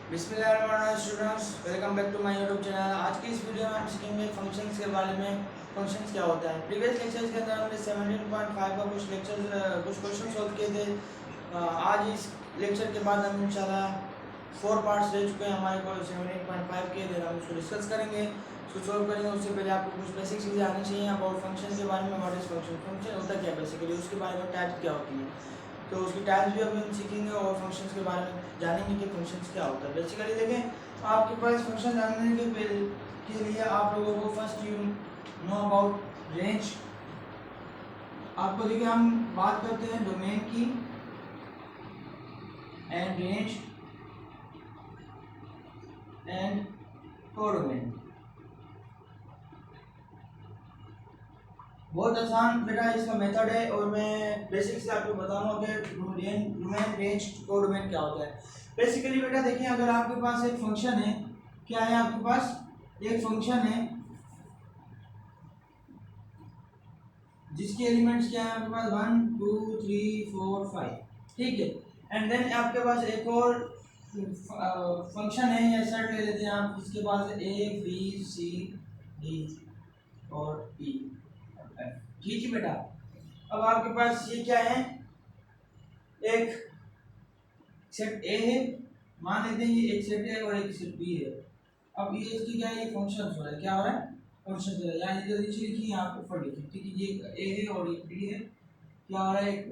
बिस्मिल्लाहिर्रहमानिर्रहीम students, welcome back to my YouTube channel. आज की इस वीडियो में हम सीखेंगे फंक्शंस के बारे में। फंक्शंस क्या होता है। प्रीवियस लेक्चर्स के अंदर हमने 17.5 का कुछ क्वेश्चन सॉल्व किए थे। आज इस लेक्चर के बाद हम इंशाल्लाह 4 पार्ट्स रह चुके हैं हमारे को 17.5 के, देर हम उसको डिस्कस करेंगे, उसको सॉल्व करेंगे। उससे पहले आपको कुछ बेसिक चीज़ें आनी चाहिए अबाउट फंक्शन के बारे में। व्हाट इज फंक्शन, फंक्शन होता क्या बेसिकली, उसके बारे में टाइप क्या होती है, तो उसकी टाइप्स भी अभी हम सीखेंगे और फंक्शंस के बारे में जानेंगे कि फंक्शंस क्या होता है। बेसिकली देखें, आपके पास फंक्शन जानने के लिए आप लोगों को first you know about range. आपको देखिए, हम बात करते हैं डोमेन की एंड रेंज एंड कोडोमेन। बहुत आसान बेटा इसका मेथड है और मैं बेसिक से आपको बताऊंगा कि डोमेन रेंज कोडोमेन क्या होता है। बेसिकली बेटा देखिए, अगर आपके पास एक फंक्शन है, क्या है आपके पास एक फंक्शन है जिसके एलिमेंट्स क्या है आपके पास 1 2 3 4 5, ठीक है। एंड देन आपके पास एक और फंक्शन है या सेट ले लेते हैं आप, जिसके पास ए बी सी डी और ई, ठीक है बेटा। अब आपके पास ये क्या है, एक सेट ए है, मान लेते हैं ये एक सेट है और एक सेट बी है। अब ये इसकी क्या है, ये फंक्शन हो रहा है, क्या हो रहा है, फंक्शन हो रहा है। यानी जो नीचे लिखी है आप ऊपर लिखिए, ठीक है। ये ए है और ये बी है, क्या हो रहा है, एक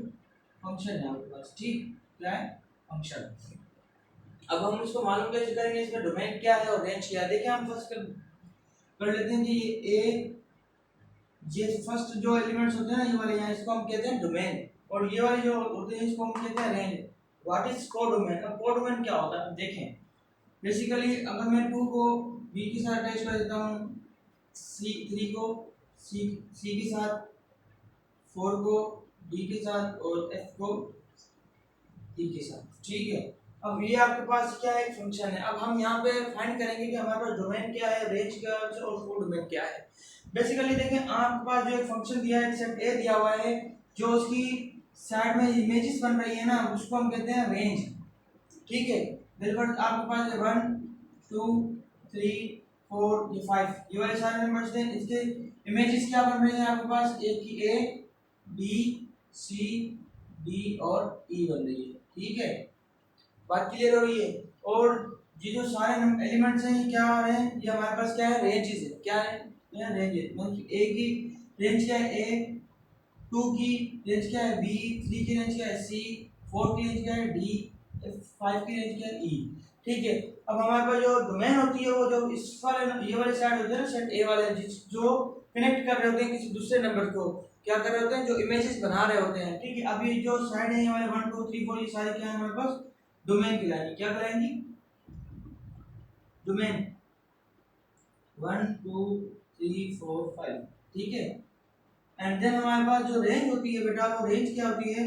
फंक्शन है आपके पास, ठीक, क्या है, फंक्शन। अब हम इसको मालूम कैसे करेंगे, इसका डोमेन क्या है और रेंज क्या है। देखिए, हम फर्स्ट कर लेते हैं कि ये फर्स्ट जो एलिमेंट्स होते हैं ना, ये वाले, यहाँ इसको हम कहते हैं डोमेन, और ये वाले जो होते हैं इसको हम कहते हैं रेंज। What is codomain. अब कोडोमेन क्या होता है देखें। बेसिकली अगर मैं 2 को बी के साथ अटैच कर देता हूँ, C3 को सी के साथ, 4 को डी के साथ और F को E के साथ, ठीक है। अब ये आपके पास क्या है, एक फंक्शन है। अब हम यहाँ पे फाइंड करेंगे कि हमारे पास डोमेन क्या है, रेंज क्या है और कोडोमेन क्या है। बेसिकली देखें, आपके पास जो एक फंक्शन दिया है, सेट ए दिया हुआ है, जो उसकी साइड में इमेजेस बन रही है ना, उसको हम कहते हैं रेंज, ठीक है। बिल्कुल, आपके पास 1 2 3 4 ये 5, ये वाले सारे नंबर्स हैं, इसके इमेजेस क्या बन रही है आपके पास, एक की ए बी सी डी और ई बन रही है, ठीक है। बात क्लियर हो रही है। और ये जो सारे एलिमेंट्स हैं, ये क्या आ रहे हैं, ये हमारे पास क्या है, रेंजेस है, क्या है, ये रेंज है। मतलब ए की रेंज क्या है, ए, 2 की रेंज क्या है, बी, 3 की रेंज क्या है, सी, 4 की रेंज क्या है, डी, 5 की रेंज क्या है, ई, ठीक है। अब हमारे पास जो डोमेन होती है, वो जो इस वाले ये वाले साइड होते हैं ना, सेट ए वाले, जो कनेक्ट कर रहे होते हैं किसी दूसरे नंबर को, क्या कर रहे होते हैं, जो इमेजेस बना रहे होते हैं, ठीक है। अब ये जो साइड है, ये वाले 1 2 3 4, ये सारे क्या है हमारे पास, डोमेन कहलाएंगे। क्या कहलाएंगी, डोमेन 1 2 3 4 5, ठीक है। एंड देन हमारे पास जो रेंज होती है बेटा, वो रेंज क्या होती है,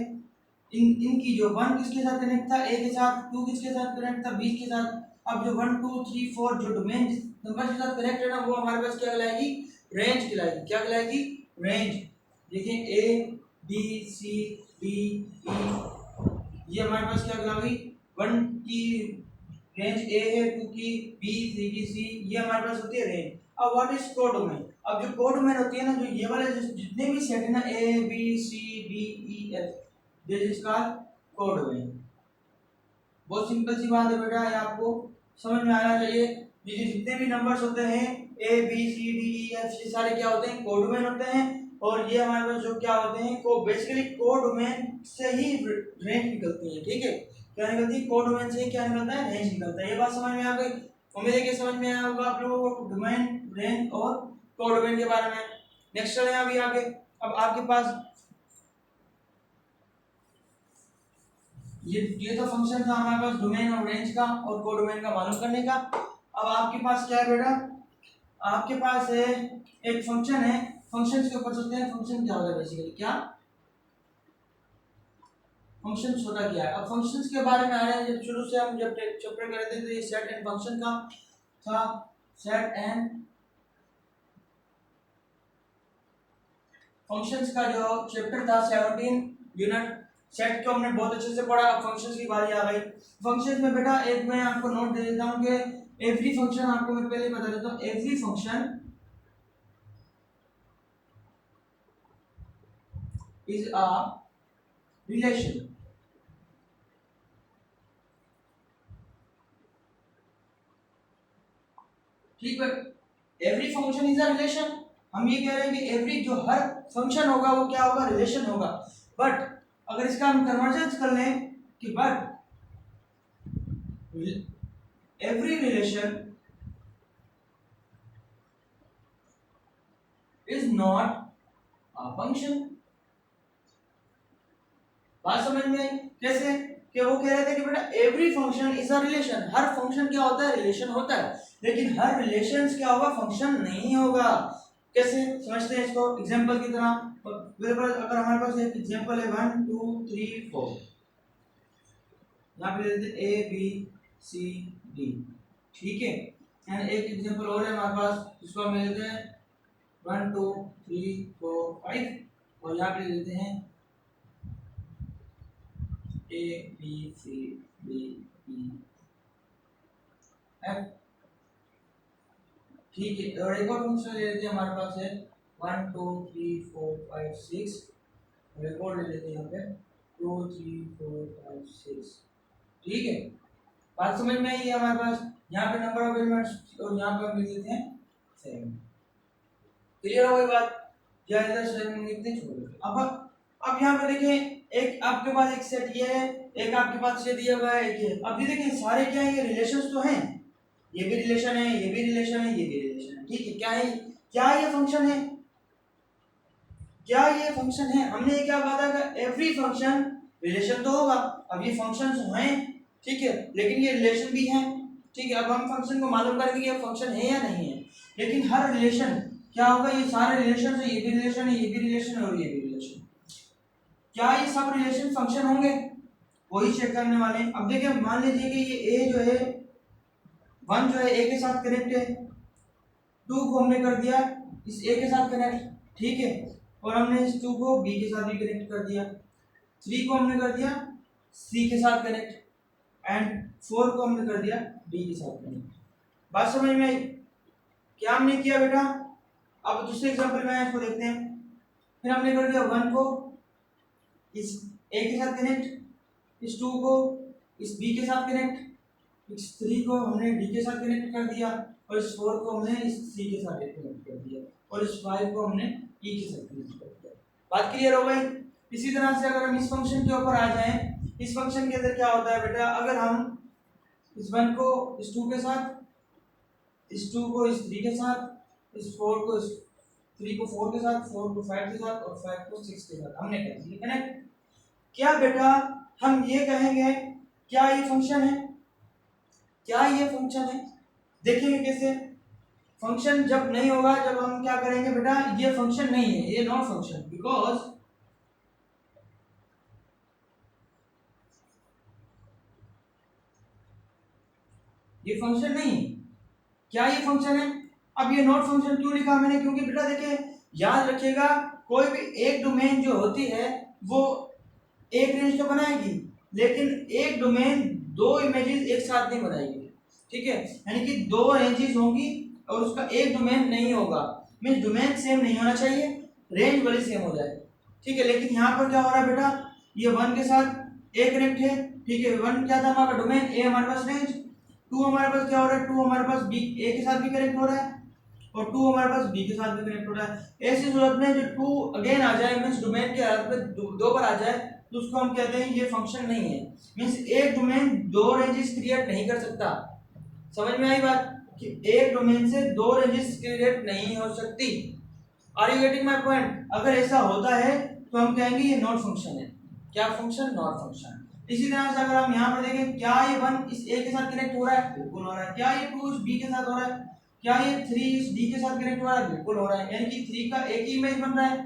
इनकी जो 1 किसके साथ कनेक्ट था, ए के साथ, 2 किसके साथ कनेक्ट था, बी के साथ। अब जो 1 2 3 4 जो डोमेन नंबर के साथ कनेक्ट है ना, वो हमारे पास क्या कहलाएगी, रेंज कहलाएगी। क्या कहलाएगी, रेंज। देखिए ए बी सी डी ई, ये हमारे पास क्या कहलाएगी, 1 की रेंज ए है, 2 की बी, 3 की सी, ये हमारे पास होती है रेंज। अब व्हाट इज कोडोमेन। अब जो कोडोमेन होती है ना, जो ये वाले जितने भी सेट है ना, A B C D E F, this is called codomain. बहुत सिंपल सी बात है बेटा, ये आपको समझ में आना चाहिए। ये जितने भी नंबर्स होते हैं, A B C D E F, ये सारे क्या होते हैं, कोडोमेन होते हैं। और ये हमारे पास जो क्या होते हैं, को बेसिकली कोडोमेन से ही रेंज निकलती है, ठीक है। क्या निकलती है, कोडोमेन से क्या निकलता है, रेंज निकलता है। ये बात समझ में आ गई। उम्मीद है कि समझ में आया होगा आप लोगों को डोमेन, रेंज और कोडोमेन के बारे में। नेक्स्ट चलें अभी आगे। अब आपके पास ये तो फंक्शन था हमारे पास डोमेन और रेंज का और कोडोमेन का मालूम करने का। अब आपके पास क्या है बेटा, आपके पास है एक फंक्शन है। फंक्शन के ऊपर चलते हैं। फंक्शन क्या होता है बेसिकली, क्या फंक्शन छोटा क्या है। अब फंक्शंस के बारे में आ रहे हैं, जब शुरू से हम जब चैप्टर कर रहे थे, तो ये सेट एंड फंक्शन का था। सेट एंड फंक्शंस का जो चैप्टर था 17 यूनिट सेट को हमने बहुत अच्छे से पढ़ा, अब फंक्शंस की बारी आ गई। फंक्शंस में बेटा एक मैं आपको नोट दे देता हूं कि एवरी फंक्शन, आपको मैं पहले बता देता हूं, every function is a relation. ठीक है, every function is a relation. हम ये कह रहे हैं कि एवरी जो हर फंक्शन होगा वो क्या होगा, रिलेशन होगा। बट अगर इसका हम कन्वर्जेंस कर लें कि but every relation is not a function. बात समझ में आई कैसे? कि वो कह रहे थे कि बेटा every function is a relation, her function क्या होता है, रिलेशन होता है, लेकिन हर रिलेशंस क्या होगा, फंक्शन नहीं होगा। कैसे समझते हैं इसको एग्जांपल की तरह? अगर हमारे पास एक एग्जांपल है 1 2 3 4, यहाँ पे ले लेते ए बी सी डी, ठीक है। एंड एक एग्जांपल और है हमारे पास, जिसको हम ले लेते हैं 1 2 3 4 5, और यहाँ पे ले लेते हैं A B C D E F, ठीक है। और एक और फंक्शन ले लेते हैं, हमारे पास है 1 2 3 4 5 6, और एक और ले लेते हैं यहाँ पे 2 3 4 5 6, ठीक है। बात समझ में आई है हमारे पास? यहाँ पे नंबर ऑफ एलिमेंट्स और यहाँ पे हम लिख देते हैं 7। क्लियर हो गई बात? या इधर 7 लिखते हैं, छोड़। अब यहाँ पे देखें, एक आपके पास एक सेट ये है, एक आपके पास सेट दिया हुआ है, एक ये। अब ये देखें सारे क्या है, ये रिलेशंस तो हैं, ये भी रिलेशन है, ये भी रिलेशन है, ये भी रिलेशन है, ठीक है। क्या है, क्या ये फंक्शन है, क्या ये फंक्शन है? हमने ये क्या कहा था कि एवरी फंक्शन रिलेशन तो होगा। अब ये फंक्शंस हैं, ठीक है, लेकिन ये रिलेशन भी हैं, ठीक है। अब हम फंक्शन को मालूम करेंगे कि ये फंक्शन है या नहीं है, लेकिन हर रिलेशन क्या होगा, ये सारे रिलेशन है, ये भी रिलेशन है, ये भी रिलेशन है, और ये भी रिलेशन। क्या ये सब रिलेशन फंक्शन होंगे, वही चेक करने वाले हैं। अब देखिए, मान लीजिए कि ये ए जो है 1 जो है ए के साथ कनेक्ट है, 2 को हमने कर दिया इस ए के साथ कनेक्ट, ठीक है, और हमने इस 2 को बी के साथ भी कनेक्ट कर दिया, 3 को हमने कर दिया सी के साथ कनेक्ट, एंड 4 को हमने कर दिया डी के साथ कनेक्ट। बात समझ में आई? क्या हमने किया बेटा? अब दूसरे एग्जांपल में इसको देखते हैं। फिर हमने कर दिया 1 को इस ए के साथ कनेक्ट, इस 2 को इस बी के साथ कनेक्ट, इस 3 को हमने डी के साथ कनेक्ट कर दिया, और इस 4 को हमने इस सी के साथ कनेक्ट कर दिया, और इस 5 को हमने ई के साथ कनेक्ट कर दिया। बात क्लियर हो गई? इसी तरह से अगर हम इस फंक्शन के ऊपर आ जाएं, इस फंक्शन के अंदर क्या होता है बेटा, अगर हम इस 1 को इस 2 के साथ, इस 2 को इस 3 के साथ, इस 4 को इस 3 को 4 के साथ, 4 को 5 के साथ, और 5 को 6 के साथ हमने कर दिया कनेक्ट। क्या बेटा हम ये कहेंगे क्या ये फंक्शन है? क्या ये फंक्शन है? देखेंगे कैसे। फंक्शन जब नहीं होगा, जब हम क्या करेंगे बेटा, ये फंक्शन नहीं है, ये नॉट फंक्शन, बिकॉज ये फंक्शन नहीं है। क्या ये फंक्शन है? अब ये नॉट फंक्शन क्यों लिखा मैंने? क्योंकि बेटा देखिए, याद रखिएगा, कोई भी एक डोमेन जो होती है वो एक रेंज तो बनाएगी, लेकिन एक डोमेन 2 इमेजेस एक साथ नहीं बनाएगी, ठीक है। यानी कि 2 रेंजेस होंगी और उसका एक डोमेन नहीं होगा, मींस डोमेन सेम नहीं होना चाहिए, रेंज वाली सेम हो जाए, ठीक है। लेकिन यहाँ पर क्या हो रहा है बेटा, ये 1 के साथ ए कनेक्ट है, ठीक है। 1 क्या था हमारा डोमेन, ए हमारे पास रेंज, 2 हमारे पास क्या हो रहा है, 2 हमारे पास बी ए के साथ भी कनेक्ट हो रहा है, और 2 हमारे पास बी के साथ भी कनेक्ट हो रहा है। ऐसी सूरत में जो 2 अगेन आ जाए, मींस डोमेन के हालत में 2 बार आ जाए, तो उसको हम कहते हैं ये फंक्शन नहीं है। मींस एक डोमेन 2 रेंजेस क्रिएट नहीं कर सकता। समझ में आई बात? कि एक डोमेन से 2 रेंजेस क्रिएट नहीं हो सकती। Are you getting my point? अगर ऐसा होता है तो हम कहेंगे ये नॉट फंक्शन है। क्या फंक्शन? Not function. इसी तरह से अगर हम यहाँ पर देखें, क्या ये 1 इस ए के साथ कनेक्ट हो रहा है? बिल्कुल हो रहा है। क्या ये 2 इस बी के साथ हो रहा है? क्या ये 3 इस डी के साथ कनेक्ट हो रहा है? बिल्कुल हो रहा है। यानी कि 3 का एक ही इमेज बन रहा है,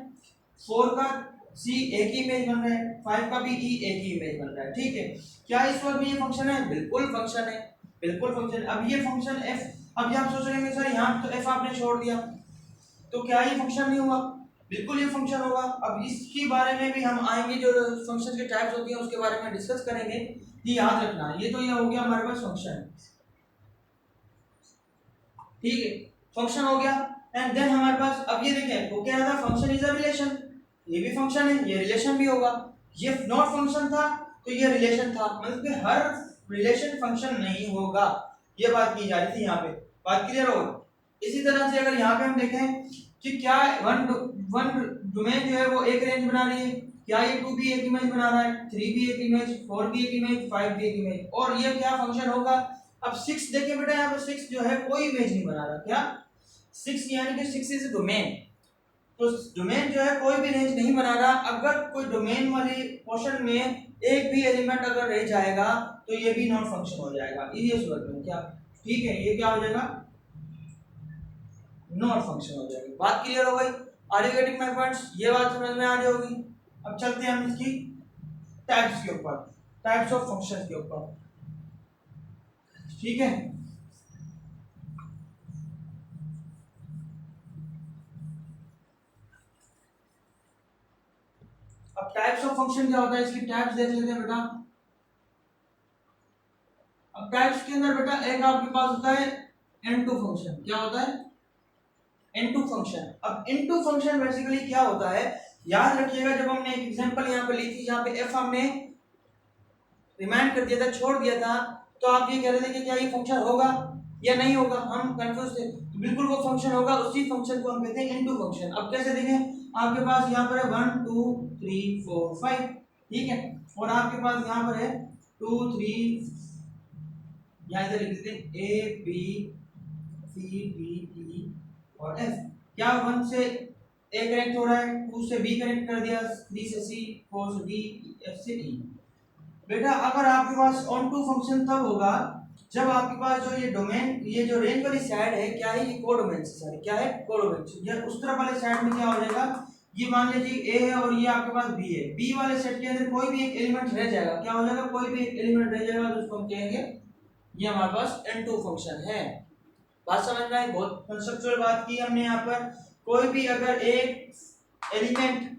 4 का सी एक ही इमेज बन रहा है, 5 का भी ई एक ही इमेज बन रहा है, ठीक है। क्या इस वक्त भी ये फंक्शन है? बिल्कुल फंक्शन है, बिल्कुल फंक्शन। अब ये फंक्शन एफ, अब ये आप सोच रहे हैं सर यहाँ तो एफ आपने छोड़ दिया, तो क्या ये फंक्शन नहीं हुआ? बिल्कुल ये फंक्शन होगा। अब इसके बारे में भी हम आएंगे, जो फंक्शन के टाइप्स होती हैं उसके बारे में डिस्कस करेंगे। ये याद रखना, ये तो ये हो गया हमारे पास फंक्शन, ठीक है, फंक्शन हो गया। एंड देन हमारे पास अब ये देखें वो कह रहा था फंक्शन इज अ रिलेशन, ये भी फंक्शन है, ये रिलेशन भी होगा। ये नॉट फंक्शन था तो ये रिलेशन था, मतलब कि हर रिलेशन फंक्शन नहीं होगा, ये बात की जा रही थी यहाँ पे। बात क्लियर हो? इसी तरह से अगर यहाँ पे हम देखें कि क्या वन डोमेन जो है वो एक रेंज बना रही है, क्या ये 2 भी एक इमेज बना रहा है, 3 भी एक इमेज, 4 भी एक इमेज, 5 भी एक इमेज, और ये क्या फंक्शन होगा। अब 6 देखिए बेटा, यहाँ पे 6 जो है कोई इमेज नहीं बना रहा, क्या 6 यानी कि 6 इज डोमेन, तो डोमेन जो है कोई भी रेंज नहीं बना रहा। अगर कोई डोमेन वाली पोर्शन में एक भी एलिमेंट अगर रह जाएगा तो ये भी नॉन फंक्शन हो जाएगा, ये सूरत में क्या, ठीक है, ये क्या हो जाएगा, नॉन फंक्शन हो जाएगा। बात क्लियर हो गई? Are you getting my points? ये बात समझ में आ रही होगी। अब चलते हैं हम इसकी टाइप्स के ऊपर, टाइप्स ऑफ फंक्शन के ऊपर, ठीक है। अब टाइप्स ऑफ फंक्शन क्या होता है, इसकी टाइप्स देख लेते हैं बेटा। अब टाइप्स के अंदर बेटा एक आपके पास होता है इनटू फंक्शन, क्या होता है, इनटू फंक्शन। अब इनटू फंक्शन बेसिकली क्या होता है, याद रखिएगा, जब हमने एक एग्जांपल यहाँ पे ली थी जहाँ पे एफ हमने रिमाइंड कर दिया था, छोड़ दिया था, तो आप ये कह रहे थे कि क्या ये फंक्शन होगा या नहीं होगा, हम कंफ्यूज थे। बिल्कुल वो फंक्शन होगा, उसी फंक्शन को हम कहते हैं इनटू फंक्शन। अब कैसे देखें, आपके पास यहाँ पर है 1 2 3 4 5, ठीक है, और आपके पास यहाँ पर है 2 3, यहाँ इधर लिख देते हैं ए बी सी डी ई और एफ। क्या 1 से ए कनेक्ट हो रहा है, 2 से बी कनेक्ट कर दिया, 3 से सी, 4 से डी, एफ से ई। बेटा अगर आपके पास ऑन टू फंक्शन तब होगा जब आपके पास जो ये डोमेन, ये जो रेंज वाली साइड है, क्या है, ये कोडोमेन से साइड, क्या है, कोडोमेन से, या उस तरफ वाले साइड में क्या हो जाएगा, ये मान लीजिए ए है और ये आपके पास बी है, बी वाले सेट के अंदर कोई भी एक एलिमेंट रह जाएगा, क्या हो जाएगा, कोई भी एक एलिमेंट रह जाएगा, तो उसको हम कहेंगे ये हमारे पास n2 फंक्शन है। बात समझ में आई? बहुत कंसेप्चुअल बात की हमने यहाँ पर। कोई भी अगर एक एलिमेंट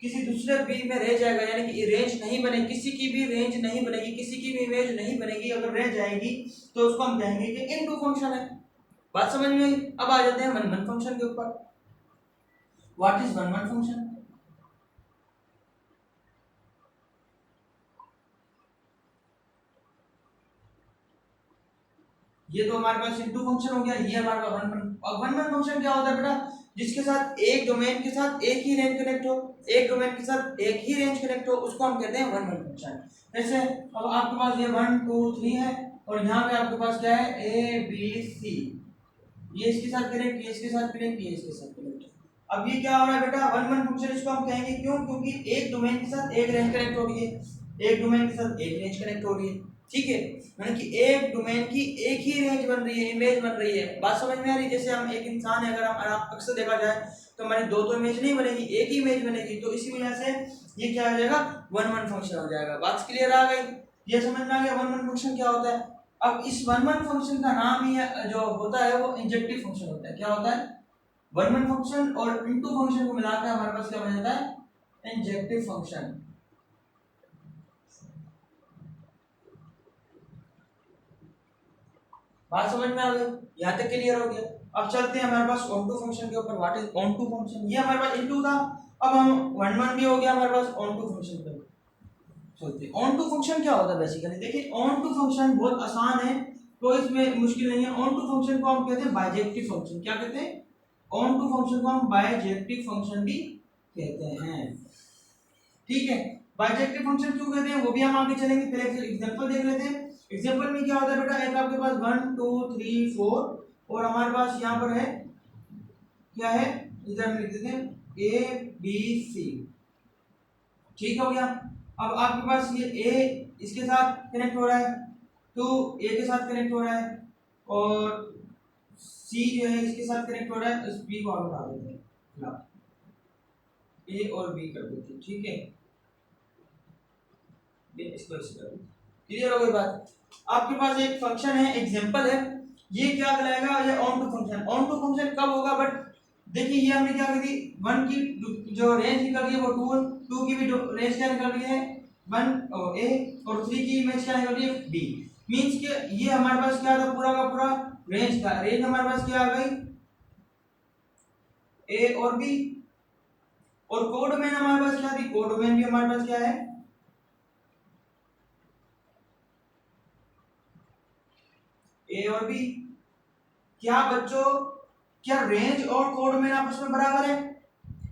किसी दूसरे बी में रह जाएगा, यानी कि रेंज नहीं बनेगी, किसी की भी रेंज नहीं बनेगी, किसी की भी इमेज नहीं बनेगी, अगर रह जाएगी तो उसको हम कहेंगे कि इनटू फंक्शन है। बात समझ में आई? अब आ जाते हैं वन वन फंक्शन के ऊपर। What is one one function? ये तो हमारे पास इनटू फंक्शन हो गया, ये हमारे पास वन वन। और वन वन फंक्शन क्या होता है बेटा, जिसके साथ एक डोमेन के साथ एक ही रेंज कनेक्ट हो, एक डोमेन के साथ एक ही रेंज कनेक्ट हो, उसको हम कहते हैं वन वन फंक्शन। जैसे अब आपके पास ये 1 2 3 है और यहाँ पे आपके पास क्या है, ए बी सी, ये इसके साथ कनेक्ट, ये इसके साथ कनेक्ट, ये इसके साथ कनेक्ट। अब ये क्या हो रहा है बेटा, वन वन फंक्शन इसको हम कहेंगे, क्यों, क्योंकि एक डोमेन के साथ एक रेंज कनेक्ट हो रही है, एक डोमेन के साथ एक रेंज कनेक्ट हो रही है, ठीक है, यानी कि एक डोमेन की एक ही रेंज बन रही है, इमेज बन रही है। बात समझ में आ रही है? जैसे हम एक इंसान है, अगर हम अक्सर देखा जाए तो हमारी दो इमेज नहीं बनेगी, एक ही इमेज बनेगी, तो इसी वजह से ये क्या हो जाएगा, वन वन फंक्शन हो जाएगा। बात क्लियर आ गई? ये समझ में आ गया वन वन फंक्शन क्या होता है। अब इस वन वन फंक्शन का नाम ही जो होता है वो इंजेक्टिव फंक्शन होता है। क्या होता है, वन वन फंक्शन और इनटू फंक्शन को मिलाकर हमारे पास क्या बन जाता है, इंजेक्टिव फंक्शन। बात समझ में आ गई? यहाँ तक क्लियर हो गया। अब चलते हैं हमारे पास ऑन टू फंक्शन के ऊपर। What is onto function? ये हमारे पास इनटू था, अब हम वन वन भी हो गया हमारे पास, ऑन टू फंक्शन पे चलते हैं। ऑन टू फंक्शन क्या होता है बेसिकली, देखिए ऑन टू फंक्शन बहुत आसान है, कोई इसमें मुश्किल नहीं है। ऑन टू फंक्शन को हम कहते हैं बाइजेक्टिव फंक्शन। क्या कहते हैं, ऑन टू फंक्शन को हम बाइजेक्टिव फंक्शन भी कहते हैं, ठीक है। बाइजेक्टिव फंक्शन क्यों कहते हैं वो भी हम आगे चलेंगे, पहले एग्जांपल देख लेते हैं। एग्जांपल में क्या होता है बेटा, एक आपके पास 1 2 3 4 और हमारे पास यहाँ पर है क्या है, इधर हम लिख देते हैं ए बी सी, ठीक हो गया। अब आपके पास ये ए इसके साथ कनेक्ट हो रहा है, तो ए के साथ कनेक्ट हो रहा है, और सी जो है इसके साथ कनेक्ट हो रहा है, इस बी को हम हटा देते हैं, ए और बी कर देते हैं, ठीक है, इसको ऐसे कर देते हैं। क्लियर हो गई बात? आपके पास एक फंक्शन है, एग्जांपल है, ये क्या कहलाएगा, ये onto function. Onto function कब होगा, बट देखिए ये हमने क्या कर दी, 1 की जो रेंज निकल रही है वो 2 की भी रेंज क्या निकल रही है 1 ए, और 3 की इमेज क्या निकल रही है बी। मींस कि ये हमारे पास क्या था, पूरा का पूरा रेंज था। रेंज हमारे पास क्या आ गई, ए और बी। और कोडोमेन हमारे पास क्या थी, कोडोमेन भी हमारे पास क्या है, ए और बी। क्या बच्चों, क्या रेंज और कोडोमेन आपस में बराबर है,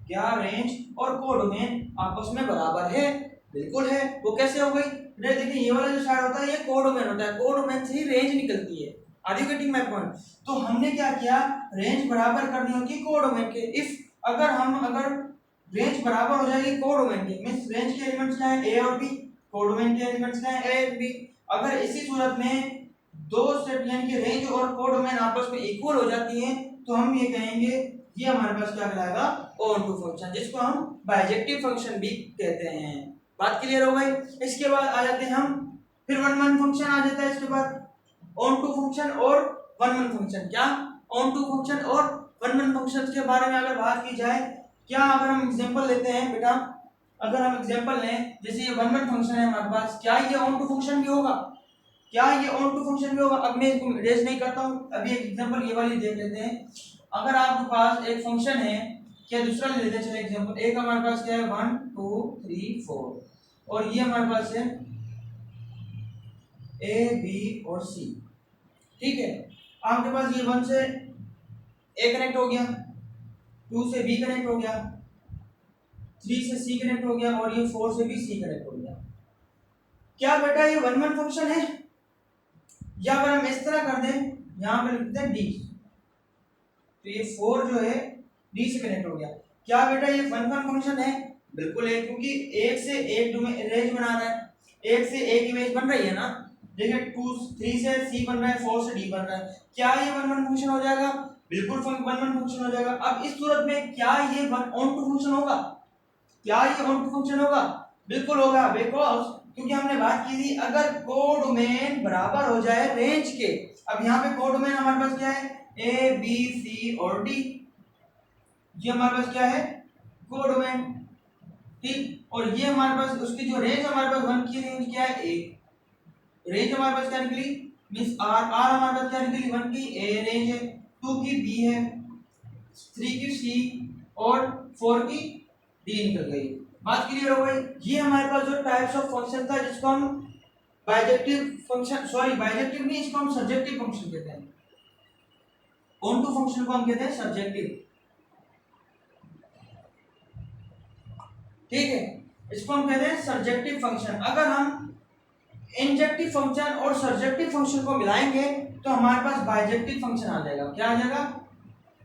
क्या रेंज और कोडोमेन आपस में बराबर है, बिल्कुल है। वो कैसे हो गई, देखिए ये वाला जो साइड होता है ये कोडोमेन होता है, कोडोमेन से ही रेंज निकलती है। Are you getting my point. तो हमने क्या किया, रेंज बराबर करनी होती है कोडोमेन के। इफ अगर रेंज बराबर हो जाएगी कोडोमेन के, मींस रेंज के एलिमेंट्स क्या है ए और बी, कोडोमेन के एलिमेंट्स क्या है ए और बी। अगर इसी सूरत में दो सेट यानी कि रेंज और कोडोमेन आपस में इक्वल हो जाती हैं तो हम ये कहेंगे ये हमारे पास क्या कहलाएगा ऑन टू फंक्शन, जिसको हम बाइजेक्टिव फंक्शन भी कहते हैं। बात क्लियर हो गई। इसके बाद आ जाते हैं हम, फिर वन वन फंक्शन आ जाता है इसके बाद, ऑन टू फंक्शन और वन वन फंक्शन। क्या ऑन टू फंक्शन और वन वन फंक्शन के बारे में अगर बात की जाए, क्या अगर हम एग्जांपल लेते हैं बेटा, अगर हम एग्जांपल लें जैसे ये वन वन फंक्शन है हमारे पास, क्या ये ऑन टू फंक्शन भी होगा, क्या ये ऑन टू फंक्शन भी होगा। अब मैं इसको रेज नहीं करता हूं, अभी एक एग्जांपल ये वाली देख लेते हैं। अगर आपके पास एक फंक्शन है, क्या दूसरा ले लेते हैं, चलो एग्जांपल एक हमारे पास क्या है 1 2 3 4 और ये हमारे पास है ए बी और सी, ठीक है। आपके पास ये 1 से ए कनेक्ट हो गया, 2 से बी कनेक्ट हो गया, 3 से सी कनेक्ट हो गया और ये 4 से भी सी कनेक्ट हो गया। क्या बेटा ये वन वन फंक्शन है, या अगर हम इस तरह कर दें यहां पर लिख दें डी, तो ये 4 जो है डी से कनेक्ट हो गया। क्या बेटा ये वन वन फंक्शन है, बिल्कुल है, क्योंकि एक से एक रेंज बना रहा है, एक से एक इमेज बन रही है ना। देखिए 2 3 से सी बन रहा है, 4 से डी बन रहा है। क्या ये वन वन फंक्शन हो जाएगा, बिल्कुल वन वन फंक्शन हो जाएगा। अब इस सूरत में क्या ये वन ऑन टू फंक्शन होगा, क्या ये ऑन टू फंक्शन होगा, बिल्कुल होगा, बिकॉज क्योंकि हमने बात की थी अगर कोडोमेन बराबर हो जाए रेंज के। अब यहाँ पे कोडोमेन हमारे पास क्या है ए बी सी और डी, ये हमारे पास क्या है कोडोमेन, ठीक। और ये हमारे पास उसकी जो रेंज हमारे पास 1 की रेंज क्या है ए, रेंज हमारे पास क्या निकली मींस आर, आर हमारे पास क्या निकली 1 की ए रेंज है, 2 की बी है, 3 की सी और 4 की डी निकल गई। बात क्लियर हो गई। ये हमारे पास जो टाइप्स ऑफ फंक्शन था जिसको हम बाइजेक्टिव फंक्शन, सॉरी बाइजेक्टिव नहीं, इसको हम सब्जेक्टिव फंक्शन कहते हैं। ऑन टू फंक्शन को हम कहते हैं सब्जेक्टिव, ठीक है, इसको हम कहते हैं सब्जेक्टिव फंक्शन। अगर हम इंजेक्टिव फंक्शन और सब्जेक्टिव फंक्शन को मिलाएंगे तो हमारे पास बाइजेक्टिव फंक्शन आ जाएगा। क्या आ जाएगा,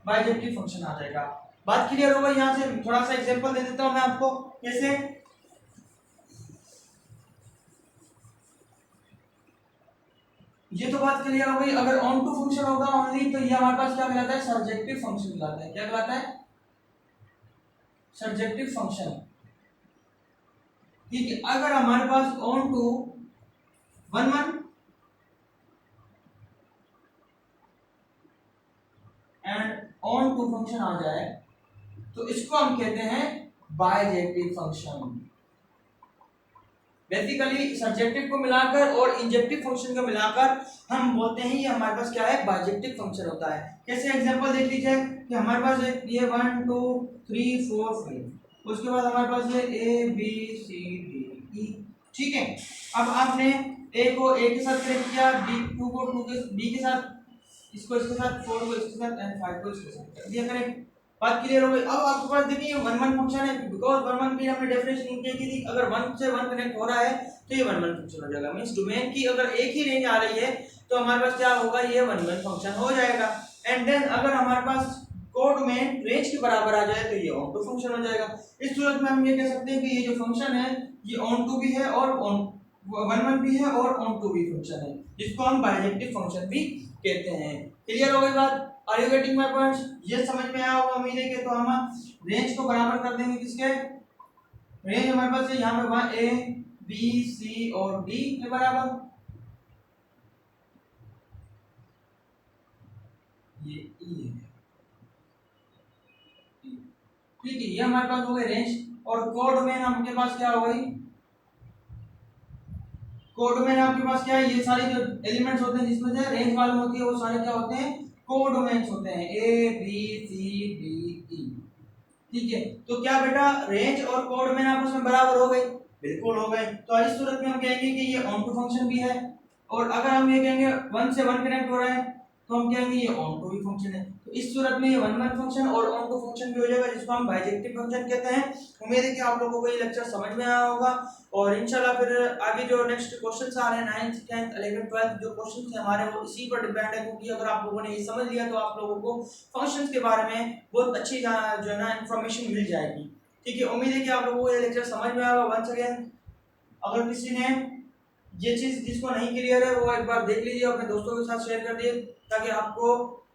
बाइजेक्टिव फंक्शन आ जाएगा। बात क्लियर हो गई। यहां से थोड़ा सा एग्जांपल दे देता हूं मैं आपको, कैसे, ये तो बात क्लियर हो गई। अगर ऑन टू फंक्शन होगा ओनली तो ये हमारे पास क्या कहलाता है, सब्जेक्टिव फंक्शन कहलाता है। क्या कहलाता है, सब्जेक्टिव फंक्शन, ठीक है। अगर हमारे पास onto one one and onto function आ जाए तो इसको हम कहते हैं बाइजेक्टिव फंक्शन। बेसिकली सब्जेक्टिव को मिलाकर और इंजेक्टिव फंक्शन को मिलाकर हम बोलते हैं ये हमारे पास क्या है, बाइजेक्टिव फंक्शन होता है। कैसे एग्जांपल देख लीजिए कि हमारे पास एक ये 1 2 3 4 5, उसके बाद हमारे पास ये ए बी सी डी ई, ठीक है। अब आपने ए को ए के साथ कनेक्ट किया, बी 2 को 2 के बी के साथ, इसको इसके साथ, 4 को इसके साथ एंड 5 को इसके साथ कर दिया कनेक्ट। बात क्लियर हो गई। अब आपके पास देखिए वन वन फंक्शन है, बिकॉज वन वन की हमने डेफिनेशन की थी, अगर 1 से 1 कनेक्ट हो रहा है तो ये वन वन फंक्शन हो जाएगा। मींस डोमेन की अगर एक ही रेंज आ रही है तो हमारे पास क्या होगा, ये वन वन फंक्शन हो जाएगा। एंड देन अगर हमारे पास कोडोमेन रेंज के बराबर आ जाए तो ये ऑन टू फंक्शन हो जाएगा। इस सूरत में हम ये कह सकते हैं कि ये जो फंक्शन है ये ऑन टू भी है और ऑन वन वन भी है और ऑन टू भी फंक्शन है, जिसको हम बाइजेक्टिव फंक्शन भी कहते हैं। क्लियर हो गई बात, are you getting my points. ये समझ में आया होगा उम्मीद है कि, तो हम रेंज को बराबर कर देंगे किसके, रेंज हमारे पास है यहाँ पे 1 ए बी सी और डी के बराबर, ये ई है, ठीक है, ये हमारे पास हो गई रेंज। और कोडोमेन आपके पास क्या हो गई, कोडोमेन आपके पास क्या है, ये सारे जो एलिमेंट्स होते हैं जिसमें से रेंज मालूम होती है वो सारे क्या होते हैं, कोडोमेन्स होते हैं, ए बी सी डी ई। ठीक है, तो क्या बेटा रेंज और कोडोमेन आपस में बराबर हो गए, बिल्कुल हो गए। तो इस सूरत में हम कहेंगे कि ये ऑन टू फंक्शन भी है, और अगर हम ये कहेंगे वन से वन कनेक्ट हो रहा है तो हम कहेंगे ये ऑन टू भी फंक्शन है। तो इस सूरत में ये वन वन फंक्शन और ऑन टू फंक्शन भी हो जाएगा, जिसको हम बाइजेक्टिव फंक्शन कहते हैं। उम्मीद है कि आप लोगों को ये लेक्चर समझ में आया होगा, और इंशाल्लाह फिर आगे जो नेक्स्ट क्वेश्चंस आ रहे हैं 9th 10th 11th 12th जो क्वेश्चंस हैं हमारे, वो इसी पर डिपेंड है, क्योंकि अगर आप लोगों ने ये समझ लिया तो आप लोगों को फंक्शंस के बारे में बहुत अच्छी जो है ना इंफॉर्मेशन मिल जाएगी। ठीक है, उम्मीद है कि आप लोगों को ये लेक्चर समझ में आएगा। वंस अगेन अगर किसी ने ये चीज जिसको नहीं क्लियर है वो एक बार देख लीजिए, अपने दोस्तों के साथ शेयर कर दिए, ताकि आपको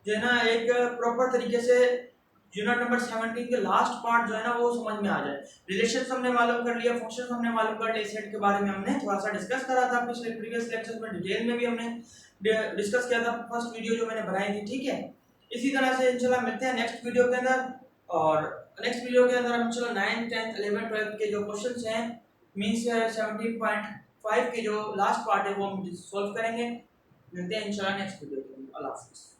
जो है ना एक प्रॉपर तरीके से यूनिट नंबर 17 के लास्ट पार्ट जो है ना वो समझ में आ जाए। रिलेशंस हमने मालूम कर लिया, फंक्शंस हमने मालूम कर लिए, सेट के बारे में हमने थोड़ा सा डिस्कस करा था पिछले प्रीवियस लेक्चर्स में, डिटेल में भी हमने डिस्कस किया था फर्स्ट वीडियो जो मैंने बनाई थी। ठीक है, इसी तरह से इंशाल्लाह मिलते हैं नेक्स्ट वीडियो के अंदर, और नेक्स्ट वीडियो के अंदर हम इंशाल्लाह 9th 10th 11th 12th के जो क्वेश्चंस हैं मींस 17.5 के जो लास्ट पार्ट है वो हम सॉल्व करेंगे। मिलते हैं इंशाल्लाह नेक्स्ट वीडियो के अंदर। अल्लाह हाफिज़।